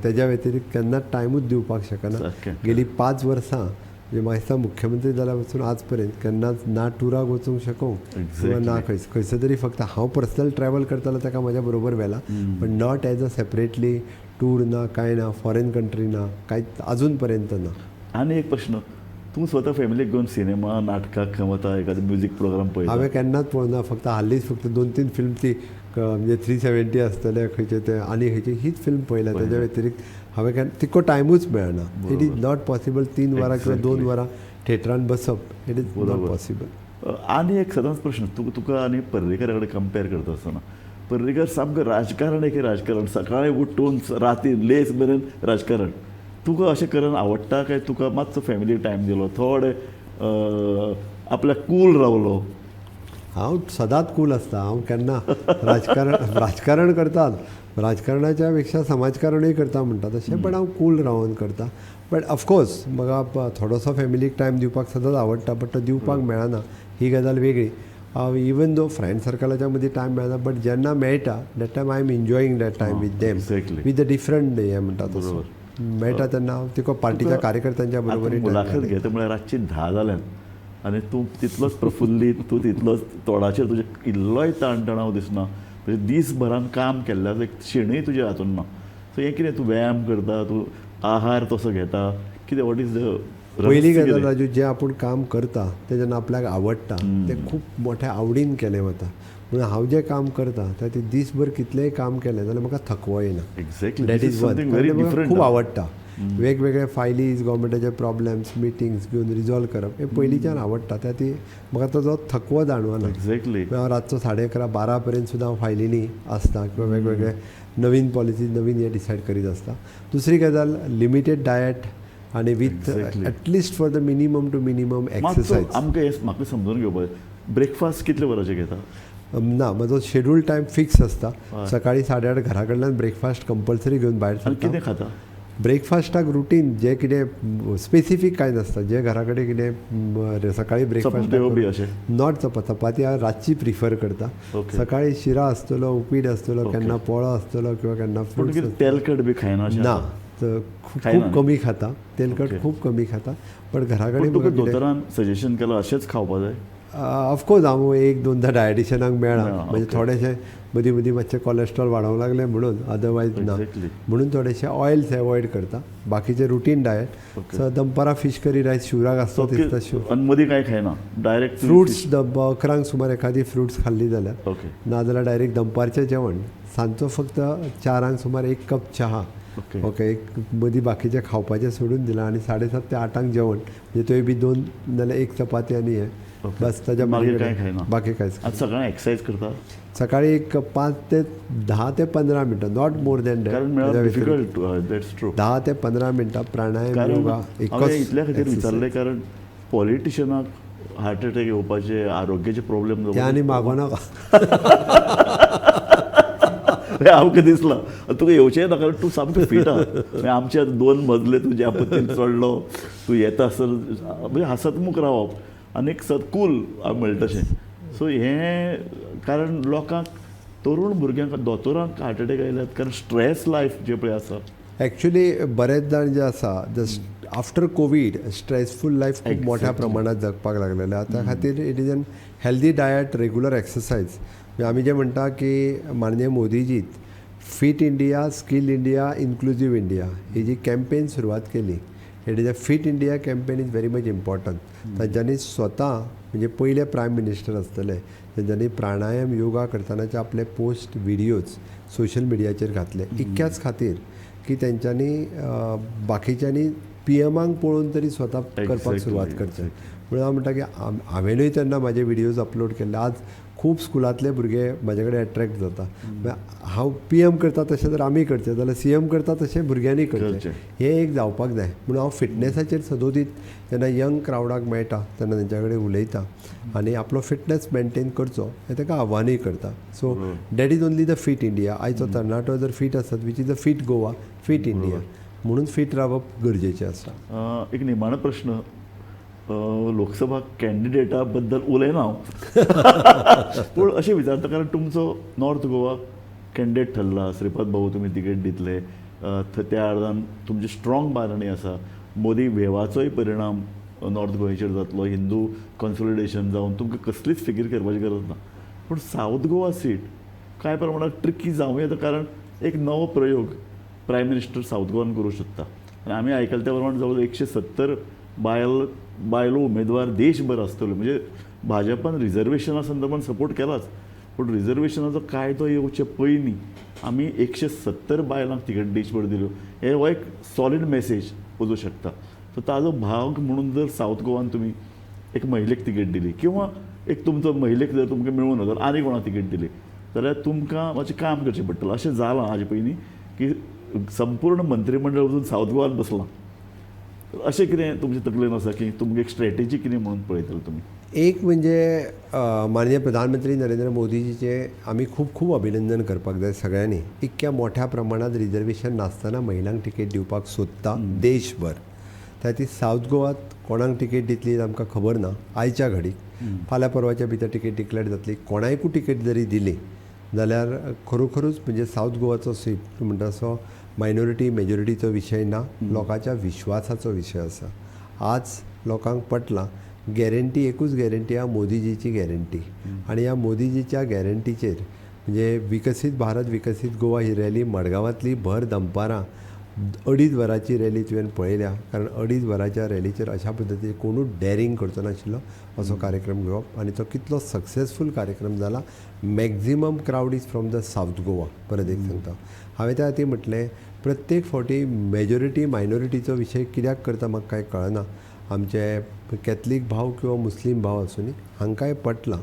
तेज्या व्यतिरिक्त केन्नाच टायमूच दिवपाक शकना. गेलीं 5 वर्सां म्हणजे म्हाका दिसता मुख्यमंत्री जाल्या पासून आज पर्यंत केन्नाच ना टुराक वचूंक शकूं किंवा ना खंयसर तरी. फक्त हांव पर्सनल ट्रॅवल करतालो ताका म्हज्या बरोबर व्हेला, but not as a separately tour ना, कांय ना, फॉरेन कंट्री ना, कांयच अजून पर्यंत ना. आनी एक प्रश्न, तूं स्वता फॅमिलीक घेवन सिनेमा, नाटकाक खंय वता, एखादो म्युझीक प्रोग्राम पळयता? हांवें केन्नाच पळोवना. फक्त हालींच फक्त 2-3 फिल्म ती म्हणजे 370 आसतले खंयचे ते आनी खंयची हीच फिल्म पळयल्या. तेज्या व्यतिरिक्त हांवें तितको टायमूच मेळना. इट इज नॉट पॉसिबल 3 वरां किंवा 2 वरां थिएटरान बसप. It is not possible. आनी एक सदांच प्रश्न, तुका आनी पर्रेकरा कडेन कंपेर करता आसतना, पर्रेकर सामको राजकारण एक राजकारण, सकाळीं उठून राती लेस मेरेन राजकारण. तुका अशें करून आवडटा काय तुका मातसो फॅमिली टायम दिलो, थोडे आपल्याक कूल रावलो? हांव सदांच कूल आसता. हांव केन्ना राजकारण करतात, राजकारणाच्या पेक्षा समाजकारणूय करता म्हणटा तशें. बट हांव कूल रावन करता. बट ऑफकोर्स म्हाका थोडोसो फॅमिलीक टायम दिवपाक सदांच आवडटा, बट तो दिवपाक मेळना ही गजाल वेगळी. इवन दो फ्रेंड सर्कलाच्या मदीं टायम मेळना बट जेन्ना मेळटा that time I am enjoying that time with them exactly. With the different हे म्हणटा तसो मेळटा तेन्ना हांव तिको पार्टीच्या कार्यकर्त्यांच्या बरोबर आतां मुलाखत घेता म्हळ्यार रातची 10 जाल्यात आनी तूं तितलोच प्रफुल्लीत तूं तितलोच तोंडाचेर तुजे इल्लोय ताणतणाव दिसना म्हणजे दीसभरान काम केल्ल्याचो एक शेणूय तुज्या हातून ना सो हें कितें तूं व्यायाम करता तूं आहार तसो घेता कितें वॉट इज द पहिली गजाल राजू जें आपूण काम करता तें जेन्ना आपल्याक आवडटा तें खूब मोठ्या आवडीन केलें वता म्हणून हांव जें काम करता तें दीसभर कितलेंय काम केलें जाल्यार म्हाका थकवो येना exactly that is one very म्हाका डिफरंट खूब आवडटा वेगवेगळे फायलीज गव्हर्मेंटाचे प्रॉब्लेम्स मिटिंग्स घेवन रिजॉल्व करप हें पयलींच्यान आवडटा त्या ती म्हाका ताजो थकवो जाणवना एक्झॅक्टली हांव रातचो 11:30-12 पर्यंत सुद्दां हांव फायलींनी आसता किंवा वेगवेगळे नवीन पॉलिसीज नवीन हे डिसायड करीत आसता दुसरी गजाल लिमिटेड डायट आनी with at least for the minimum to minimum exercise आमकां हें म्हाका समजून घेवपाक ब्रेकफास्ट कितले वरांचेर घेता ना म्हजो शेड्यूल टायम फिक्स आसता सकाळीं 8:30 घरा कडल्यान ब्रेकफास्ट कंपल्सरी घेवन भायर आनी सरता कितें खाता ब्रेकफास्टाक रुटीन जे कितें स्पेसिफीक कांय नासता जे घरा कडेन कितें सकाळी ब्रेकफास्ट बी अशें नॉट चपाती हांव रातची प्रिफर करता Okay. सकाळी शिरा आसतलो उपीट आसतलो केन्ना पोळो आसतलो किंवा केन्ना पूण फ्रुट्स कितें तेलकट बी खायना अशें ना तर खूब कमी खाता तेलकट खूब कमी खाता पण घरा पूण कडेन तुका दोतोरान सजेशन केलां अशेंच खावपा जाय ऑफकोर्स हांव 1-2दा डायटिशियनाक मेळ्ळा मेळ्ळा, म्हणजे okay. थोडेशें मदीं मदीं मातशें कोलेस्ट्रॉल वाडोवंक लागलें म्हणून अदरवायज ना Exactly. म्हणून थोडेशे ऑयल्स एवॉयड करता बाकीचे रुटीन डायट Okay. सो दनपारां फीश करी रायस शिवराक आसता दिसता शिव आनी मदीं कांय खायना डायरेक्ट फ्रुट्स 11 सुमार एखादी फ्रुट्स खाल्ली जाल्यार ओके नाजाल्यार डायरेक्ट दनपारचें जेवण सांजचो फक्त 4 सुमार 1 कप चहा ओके ओके एक मदीं बाकीचें खावपाचें सोडून दिलां आनी 7:30 ते 8 जेवण म्हणजे थंय बी 2 नाल्यार 1 चपाती आनी हें Okay. बस ताच्या मागीर मागीर कांय खायना बाकी कांयच आनी सकाळीं एक्सरसायज करता सकाळी एक 5 ते 10 ते 15 मिनटां नॉट मोर दॅन कारण मेळप डिफिकल्ट दॅट्स ट्रू 10 ते 15 मिनटां प्राणायाम कारण योगा हांवें इतल्या खातीर विचारलें कारण पॉलिटिशियनाक हार्ट अटॅक येवपाचे आरोग्याचे प्रॉब्लेम ते आनी मागोनाका आमकां दिसलां तुका येवचें ना कारण तूं सामको फीट आहा आमचे 2 मजले तुज्या आपत्तीन चडलो तूं येता आसत म्हणजे हसतमुख रावप आनी एक कूल म्हणटा तशें सो हें कारण लोकांक तरूण भुरग्यांक दोतोरांक हार्ट अटॅक आयल्यात कारण स्ट्रेस लायफ जे पळय आसा एक्चुली बरेच जाण जे आसा आफ्टर कोवीड स्ट्रेसफूल लायफ खूब मोठ्या प्रमाणात जगपाक लागलेले त्या खातीर it is an healthy diet regular exercise आमी जे म्हणटा की माननीय मोदीजीत fit India skill India inclusive India ही जी कॅम्पेन सुरवात केली it is a fit India campaign is very much important तांच्यांनी स्वता म्हणजे पयले प्रायम मिनिस्टर आसतले तेंच्यांनी प्राणायाम योगा करतनाचे आपले पोस्ट व्हिडियोज सोशल मिडियाचेर घातले इतक्याच खातीर की तेंच्यांनी बाकीच्यांनी पीएमांक पळोवन तरी स्वता करपाक सुरवात करचें म्हणून हांव म्हणटा की हांवेनूय तेन्ना म्हाजे व्हिडियोज अपलोड केल्ले आज खूब स्कुलांतले भुरगे म्हाजे कडेन एट्रॅक्ट जाता हांव पीएम करता तशें जर आमी करचें जाल्यार सीएम करता तशें भुरग्यांनी करचें हें एक जावपाक जाय म्हणून हांव फिटनेसाचेर सदोदीत जेन्ना यंग क्रावडाक मेळटा तेन्ना तेंच्या कडेन उलयता आनी आपलो फिटनेस मेनटेन करचो हें ताका आव्हानूय करता so that is only the fit India आयचो तरणाटो जर फीट आसत which is the fit Goa fit India म्हणून फीट रावप गरजेचें आसा एक निमाणो प्रश्न लोकसभा कॅन्डिडेटा बद्दल उलयना हांव पूण अशें विचारता कारण तुमचो नॉर्थ गोवा कॅन्डिडेट ठरला श्रीपाद भाऊ तुमी तिकेट दितले त्या अर्दान तुमची स्ट्रॉंग बारणी आसा मोदी वेव्हाचोय परिणाम नॉर्थ गोंयचेर जातलो हिंदू कॉन्सोलिडेशन जावन तुमकां कसलीच फिकीर करपाची गरज ना पूण सावथ गोवा सीट कांय प्रमाणात ट्रिकी जावं येता कारण एक नवो प्रयोग प्रायम मिनिस्टर सावथ गोवान करूं शकता आनी आमी आयकला त्या प्रमाणे जवळ 170 बायलो उमेदवार देशभर आसतलो म्हणजे भाजपान रिजर्वेशना संदर्भात सपोर्ट केलाच पूण रिजर्वेशनाचो कायदो येवचे पयलीं आमी 170 बायलांक तिकेट देशभर दिल्यो हे हो एक सॉलिड मेसेज वचूं शकता सो ताजो भाग म्हणून जर सावथ गोवान तुमी एक महिलेक तिकेट दिली किंवा एक तुमचो महिलेक जर तुमकां मेळून जर आनी कोणाक तिकेट दिली जाल्यार तुमकां मातशें काम करचें पडटलें अशें जालां हाजे पयलीं की संपूर्ण मंत्रिमंडळ वचून सावथ गोवान बसलां अशें कितें तुमचे तकलेन आसा की तुमकां एक स्ट्रॅटेजी कितें म्हणून पळयतले तुमी एक म्हणजे माननीय प्रधानमंत्री नरेंद्र मोदीजीचे आमी खूब खूब अभिनंदन करपाक जाय सगळ्यांनी इतक्या मोठ्या प्रमाणात रिजर्वेशन नासतना महिलांक तिकेट दिवपाक सोदता देशभर त्या ती सावथ गोवात कोणाक तिकेट दितली आमकां खबर ना आयच्या घडीक फाल्यां परवाच्या भितर टिकेट डिक्लेअर जातली. कोणायकूय टिकेट जरी दिली जाल्यार खरोखरूच म्हणजे सावथ गोवाचो सीट म्हणटा असो मायनॉरिटी मेजॉरिटीचो विशय ना, लोकांच्या विश्वासाचो विशय आसा. आज लोकांक पटलां गॅरंटी, एकूच गॅरंटी आहा, मोदीजीची गॅरंटी. आनी ह्या मोदीजीच्या गॅरंटीचेर म्हणजे विकसीत भारत विकसीत गोवा ही रॅली मडगांवांतली भर दनपारां 2.5 वरांची रॅली तुवें पळयल्या. कारण 2.5 वरांच्या रॅलीचेर अशा पद्दतीन कोणूच डॅरिंग करचो नाशिल्लो असो कार्यक्रम घेवप. आनी तो कितलो सक्सेसफूल कार्यक्रम जाला. Maximum crowd is from the south Goa. परत एक सांगता, हांवें त्या खातीर म्हटलें प्रत्येक फावटी मेजॉरिटी मायनॉरिटीचो विशय कित्याक करता म्हाका कांय कळना. आमचे कॅथलीक भाव किंवा मुस्लीम भाव आसूं हांकांय पटलां.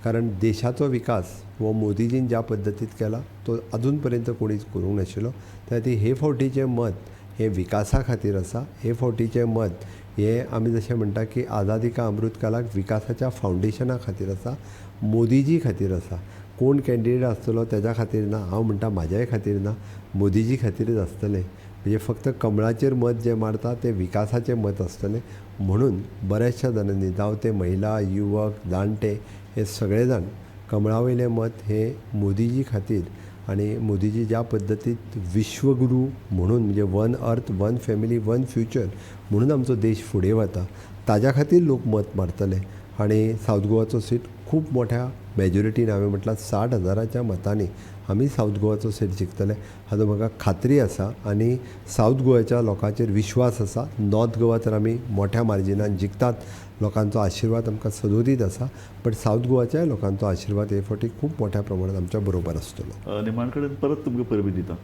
कारण देशाचो विकास हो मोदीजीन ज्या पद्दतीत केला तो अजून पर्यंत कोणीच करूंक नाशिल्लो. त्या खातीर हे फावटीचें मत हे विकासा खातीर आसा. हे फावटीचें मत हे आमी जशें म्हणटा की आझादी का अमृतकालाक विकासाच्या फावंडेशना खातीर आसा, मोदीजी खातीर आसा. कोण कॅन्डिडेट आसतलो तेज्या खातीर ना, हांव म्हणटा म्हाज्याय खातीर ना, मोदीजी खातीरच आसतलें. म्हणजे फक्त कमळाचेर मत जें मारता तें विकासाचें मत आसतलें. म्हणून बऱ्याचशा जाणांनी जावं ते महिला, युवक, जाणटे हे सगळे जाण कमळा वयलें मत हे मोदीजी खातीर. आनी मोदीजी ज्या पद्दतीत विश्वगुरू म्हणून म्हणजे one earth one family one future म्हणून आमचो देश फुडें वता ताज्या खातीर लोक मत मारतले. आनी सावथ गोवाचो सीट खूब मोठ्या मेजॉरिटीन हांवें म्हटलां 60,000च्या मतांनी आमी सावथ गोवाचो सीट जिखतले हाजो म्हाका खात्री आसा. आनी सावथ गोव्याच्या लोकांचेर विश्वास आसा. नॉर्थ गोवा तर आमी मोठ्या मार्जिनान जिखतात, लोकांचो आशिर्वाद आमकां सदोदीत आसा. बट सावथ गोवाच्याय लोकांचो आशिर्वाद हे फावटी खूब मोठ्या प्रमाणात आमच्या बरोबर आसतलो. निमाणे कडेन परत तुमकां परबी दिता.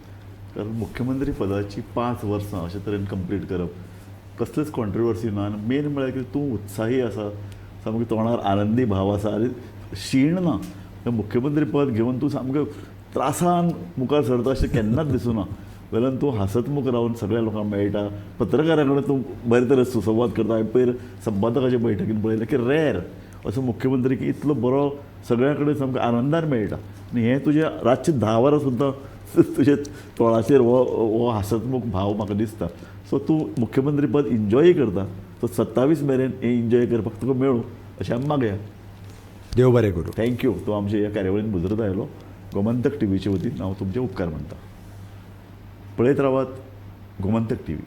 कारण मुख्यमंत्री पदाची 5 वर्सां अशे तरेन कंप्लीट करप कसलेच कॉन्ट्रोवर्सी ना. आनी मेन म्हळ्यार की तूं उत्साही आसा, सामको तोंडार आनंदी भाव आसा आनी शीण ना. मुख्यमंत्री पद घेवन तूं सामकें त्रासान मुखार सरता अशें केन्नाच दिसूना. वेल्यान तूं हसतमुख रावन सगळ्या लोकांक मेळटा. पत्रकारां कडेन तूं बरे तरेन सुसंवाद करता. हांवें पयर संपादकाच्या बैठकीन पळयलें की रॅर असो मुख्यमंत्री की इतलो बरो सगळ्या कडेन सामको आनंदान मेळटा. आनी हें तुजें रातचे 10 वरां सुद्दां तुजे तोळाचेर हो हसतमुख भाव म्हाका दिसता. सो तूं मुख्यमंत्री पद इन्जॉय करता. सो 27 मेरेन हें इन्जॉय करपाक तुका मेळूं अशें आमी मागया. देव बरें करूं. थँक्यू. तो आमच्या ह्या कार्यावळीन मुजरत आयलो. गोमंतक टीव्हीचे वतीन हांव तुमचें उपकार मानता. पळयत रावात गोमंतक टीव्ही.